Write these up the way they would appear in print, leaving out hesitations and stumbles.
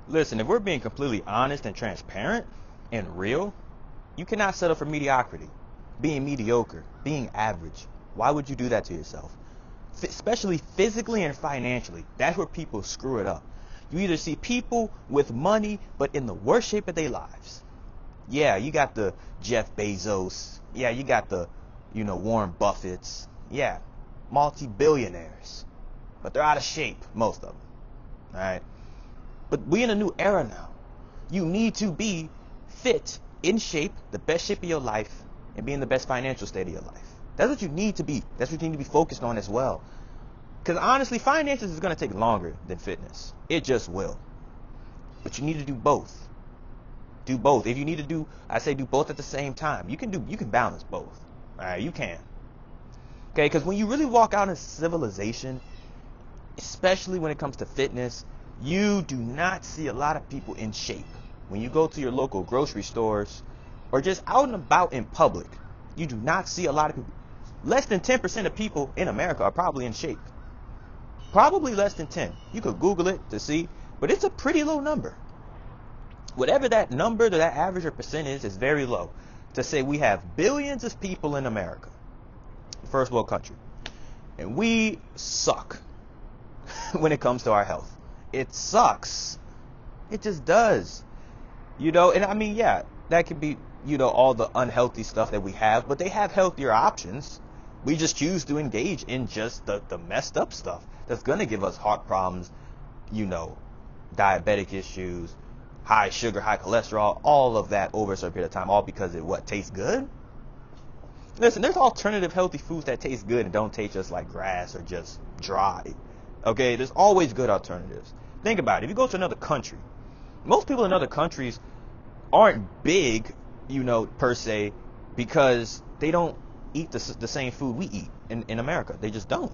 Listen, if we're being completely honest and transparent and real, you cannot settle for mediocrity. Being mediocre, being average. Why would you do that to yourself? Especially physically and financially. That's where people screw it up. You either see people with money, but in the worst shape of their lives. Yeah, you got the Jeff Bezos. Yeah, you got the, Warren Buffetts. Yeah, multi-billionaires. But they're out of shape, most of them. All right. But we in a new era now. You need to be fit, in shape, the best shape of your life, and be in the best financial state of your life. That's what you need to be. That's what you need to be focused on as well. Because honestly, finances is going to take longer than fitness. It just will. But you need to do both. Do both. If you need to do, I say do both at the same time. You can balance both. All right, you can. Okay, because when you really walk out in civilization, especially when it comes to fitness, you do not see a lot of people in shape. When you go to your local grocery stores or just out and about in public, you do not see a lot of people. Less than 10% of people in America are probably in shape. Probably less than 10. You could Google it to see, but it's a pretty low number. Whatever that number, that average or percent is very low. To say we have billions of people in America, first world country, and we suck when it comes to our health. It sucks. It just does. And I mean, yeah, that could be, all the unhealthy stuff that we have, but they have healthier options. We just choose to engage in just the messed up stuff that's going to give us heart problems, diabetic issues, high sugar, high cholesterol, all of that over a certain period of time, all because it tastes good? Listen, there's alternative healthy foods that taste good and don't taste just like grass or just dry. Okay, there's always good alternatives. Think about it. If you go to another country, most people in other countries aren't big, per se, because they don't eat the same food we eat in America. They just don't.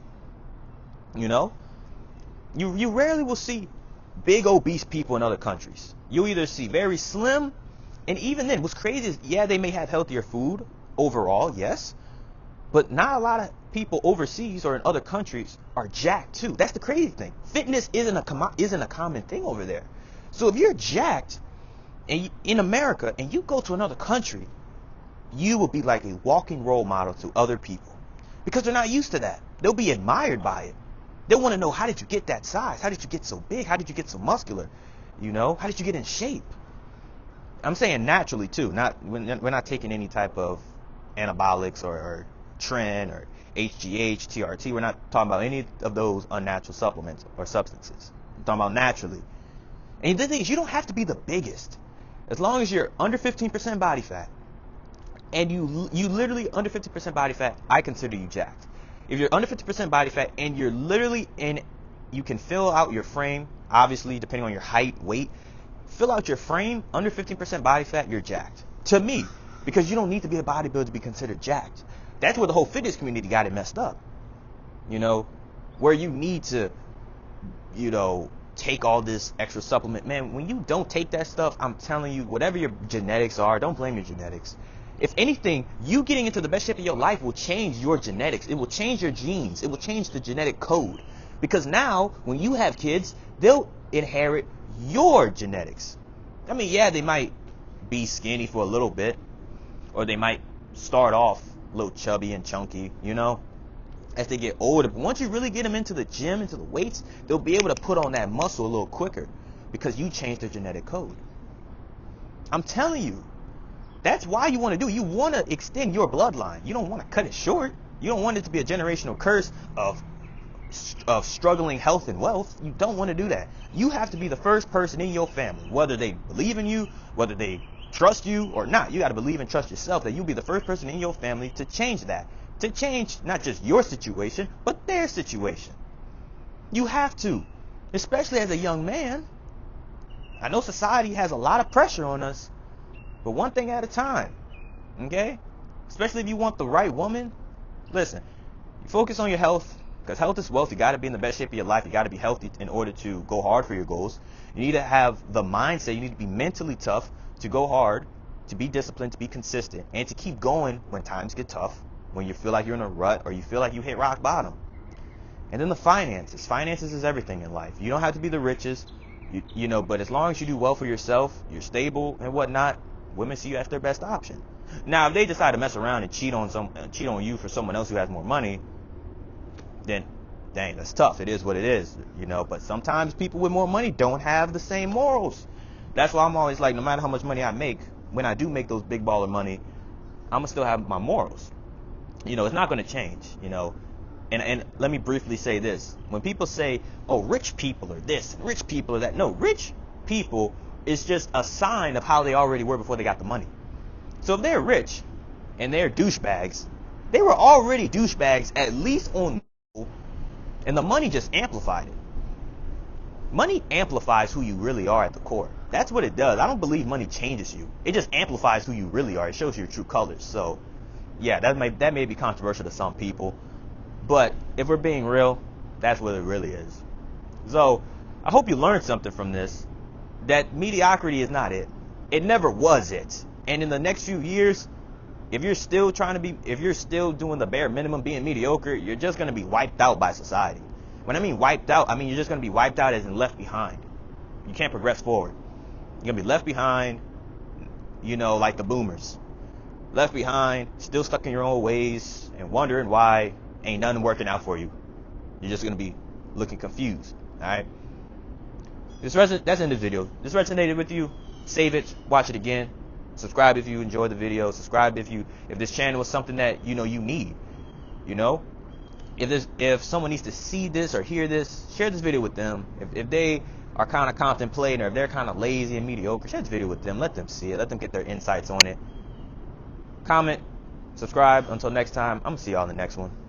You rarely will see big obese people in other countries. You either see very slim, and even then, what's crazy is, yeah, they may have healthier food overall, yes, but not a lot of people overseas or in other countries are jacked too. That's the crazy thing. Fitness isn't a common thing over there. So if you're jacked in America and you go to another country, you will be like a walking role model to other people because they're not used to that. They'll be admired by it. They want to know, how did you get that size? How did you get so big? How did you get so muscular? How did you get in shape? I'm saying naturally too. We're not taking any type of anabolics or Tren or HGH, TRT. We're not talking about any of those unnatural supplements or substances. We're talking about naturally. And the thing is, you don't have to be the biggest. As long as you're under 15% body fat, and you literally under 50% body fat, I consider you jacked. If you're under 50% body fat and you're literally you can fill out your frame, obviously depending on your height, weight, fill out your frame under 15% body fat, you're jacked. To me, because you don't need to be a bodybuilder to be considered jacked. That's where the whole fitness community got it messed up. Where you need to, take all this extra supplement. Man, when you don't take that stuff, I'm telling you, whatever your genetics are, don't blame your genetics. If anything, you getting into the best shape of your life will change your genetics. It will change your genes. It will change the genetic code. Because now, when you have kids, they'll inherit your genetics. I mean, yeah, they might be skinny for a little bit, or they might start off a little chubby and chunky, as they get older. But once you really get them into the gym, into the weights, they'll be able to put on that muscle a little quicker because you changed their genetic code. I'm telling you, that's why you want to do it. You want to extend your bloodline. You don't want to cut it short. You don't want it to be a generational curse of struggling health and wealth. You don't want to do that. You have to be the first person in your family, whether they believe in you, whether they trust you or not. You got to believe and trust yourself that you'll be the first person in your family to change that. To change not just your situation, but their situation. You have to, especially as a young man. I know society has a lot of pressure on us, but one thing at a time, okay? Especially if you want the right woman. Listen, you focus on your health, because health is wealth. You got to be in the best shape of your life. You got to be healthy in order to go hard for your goals. You need to have the mindset. You need to be mentally tough to go hard, to be disciplined, to be consistent, and to keep going when times get tough, when you feel like you're in a rut or you feel like you hit rock bottom. And then the finances. Finances is everything in life. You don't have to be the richest. You know, but as long as you do well for yourself, you're stable and whatnot, women see you as their best option. Now, if they decide to mess around and cheat on you for someone else who has more money, then dang, that's tough. It is what it is, you know. But sometimes people with more money don't have the same morals. That's why I'm always like, no matter how much money I make, when I do make those big baller money, I'm gonna still have my morals. You know, it's not gonna change, you know. And let me briefly say this. When people say, oh, rich people are this, and rich people are that. No, rich people is just a sign of how they already were before they got the money. So if they're rich and they're douchebags, they were already douchebags at least on, and the money just amplified it. Money amplifies who you really are at the core. That's what it does. I don't believe money changes you. It just amplifies who you really are. It shows your true colors. So yeah, that may be controversial to some people. But if we're being real, that's what it really is. So I hope you learned something from this, that mediocrity is not it. It never was it. And in the next few years, if you're still doing the bare minimum, being mediocre, you're just going to be wiped out by society. When I mean wiped out, I mean you're just going to be wiped out as in left behind. You can't progress forward. You're going to be left behind, you know, like the boomers. Left behind, still stuck in your own ways and wondering why ain't nothing working out for you. You're just going to be looking confused. All right. That's in this video. This resonated with you. Save it. Watch it again. Subscribe if you enjoyed the video. Subscribe if this channel is something that you need. You know, if someone needs to see this or hear this, share this video with them. If they are kind of contemplating, or if they're kind of lazy and mediocre, share this video with them. Let them see it. Let them get their insights on it. Comment. Subscribe. Until next time, I'm gonna see y'all in the next one.